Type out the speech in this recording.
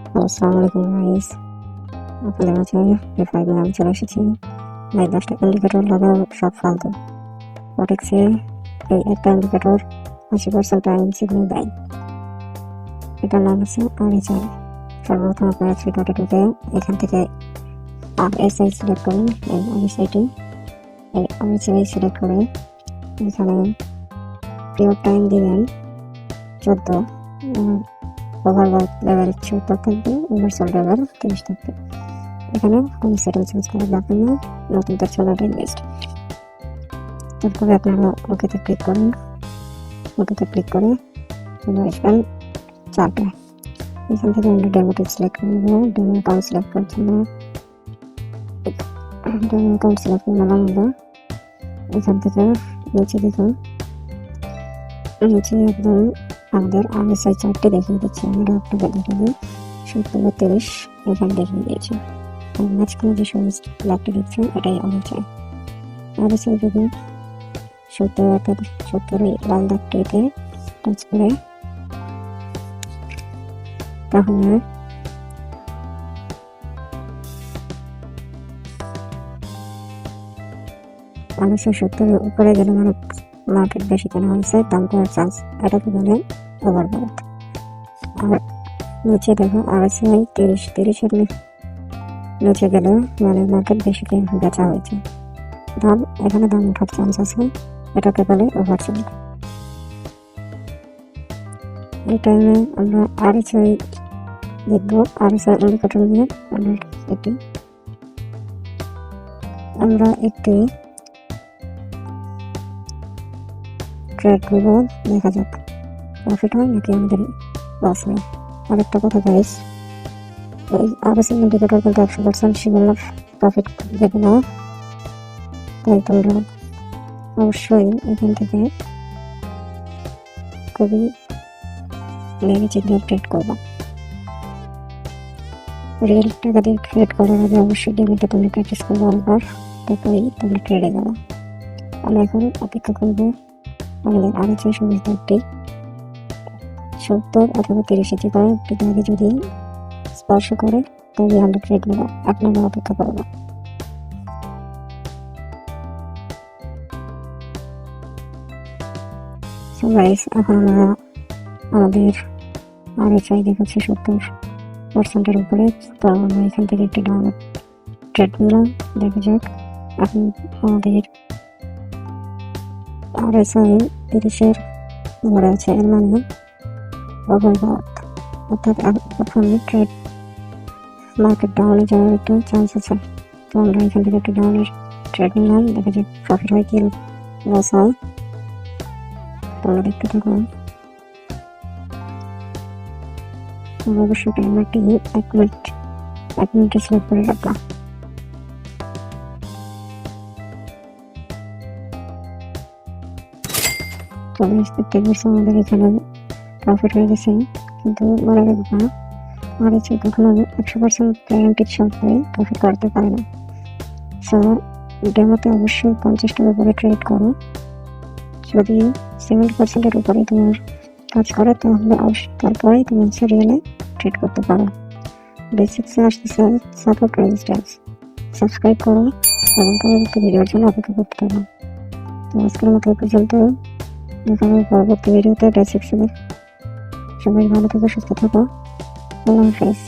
আসসালামু আলাইকুম গাইস, আপনাদের মাঝে P5 নিয়ে আমি চলে এসেছি। ভাই 10টা ইন্ডিকেটর লাগাও, সব ফালতু। প্রোটেক্সে এই একটা ইন্ডিকেটর 80% টাইম সিগন্যাল দেয়। এটার নাম হচ্ছে RSI। সর্বপ্রথম আপনারা 3.2-তে এখান থেকে RSI সিলেক্ট করুন। এই RSI সিলেক্ট করে এখানে পিরিয়ড টাইম দিবেন 14, ওভারওয়ার্ক লেভেল 74 থাকবে, ইউনিভার্সাল লেভেল 30 থাকবে। এখানে কোনো সেটিং চেঞ্জ করার দরকার নেই, নতুনদের চলাটাই বেস্ট। তারপরে আপনারা ওকেতে ক্লিক করুন। ওকেতে ক্লিক করে চলে আসবেন চার্টে। এখান থেকে আমরা ডেমোটি সিলেক্ট করব। ডেমো অ্যাকাউন্ট সিলেক্ট করার জন্য ডেমো অ্যাকাউন্ট সিলেক্ট করে নিলাম আমরা। এখান থেকে নিচে দেখুন, নিচে একদম আমাদের RSI চার্টটি দেখিয়ে দিচ্ছে। আমরা আপনাদের দেখিয়ে দিই 70-30 এখানে দেখিয়ে দিয়েছে। মাঝখানে যে সবুজ ব্ল্যাকটি দেখছেন এটাই RSI দেখুন 70 লাল দাগটিতে টাচ করে তাহলে RSI 70 উপরে গেলে মানে মার্কেট বেশি কেনা হয়েছে, দাম করার চান্স, এটাকে বলে ওভারবট। আর নিচে দেখো RSI 30-এর নিচে গেলে মানে মার্কেট বেশি বেচা হয়েছে, এখানে দাম ওঠার চান্স আছে, এটাকে বলে ওভারসেল। এই টাইমে আমরা RSI দেখবো। RSI ইন্ডিকেটর নিয়ে আমরা একটি ট্রেড করব, দেখা যাক প্রফিট হয় নাকি আমাদের লস হয়। আরেকটা কথা গাইস, এই RSI ইন্ডিকেটর কিন্তু 100% সিগন্যাল প্রফিট দেবে না, তাই তোমরা অবশ্যই এখান থেকে খুবই ভেবে চিন্তে ট্রেড করবা। রিয়েল টাকা দিয়ে ট্রেড করার আগে অবশ্যই ডেমোতে তোমরা প্র্যাকটিস করবো অনেকবার, তারপরেই তোমরা ট্রেডে যাবো। আমরা এখন অপেক্ষা করবো আমাদের RSI সবুজ দাগটি 70 অথবা 30 যে কোনো একটি দাগে যদি স্পর্শ করে তবে আমরা ট্রেড নেবো। আপনারা অপেক্ষা করবো। সো গাইস, এখন আমরা আমাদের RSI দেখাচ্ছে 70%-এর উপরে, তো আমরা এখান থেকে একটি ডাউনলোড ট্রেড নিলাম। দেখা যাক এখন আমাদের RSI 30-এর উপরে আছে, এর মানে ওভারবট, অর্থাৎ প্রথমে ট্রেড মার্কেট ডাউনে যাওয়ার একটু চান্স আছে। তো আমরা এখান থেকে একটি ডাউনের ট্রেড নিলাম, দেখা যাক প্রফিট হয় কি লস হয়, তোমরা দেখতে থাকুন। অবশ্যই টাইমারটি 1 মিনিটে সিলেক্ট করে রাখলাম। তবে দেখতে পাচ্ছি আমাদের এখানে প্রফিট হয়ে গেছে, কিন্তু মনে রাখবা RSI কখনো 100% গ্যারান্টিড সহকারে প্রফিট করতে পারে না। সো ডেমোতে অবশ্যই 50 টাকার উপরে ট্রেড করো। যদি 70%-এর উপরে তোমার কাজ করে তাহলে তারপরে তুমি রিয়েলে ট্রেড করতে পারো। বেসিক্সে আসতেছে সাপোর্ট রেজিস্ট্যান্স, সাবস্ক্রাইব করো এবং পরবর্তী ভিডিওর জন্য অপেক্ষা করতে পারো। তো আজকের মতো পর্যন্ত, দেখা হবে পরবর্তী ভিডিওতে বেসিক্সের। সবাই ভালো থেকো, সুস্থ থাকো, আল্লাহ হাফেজ।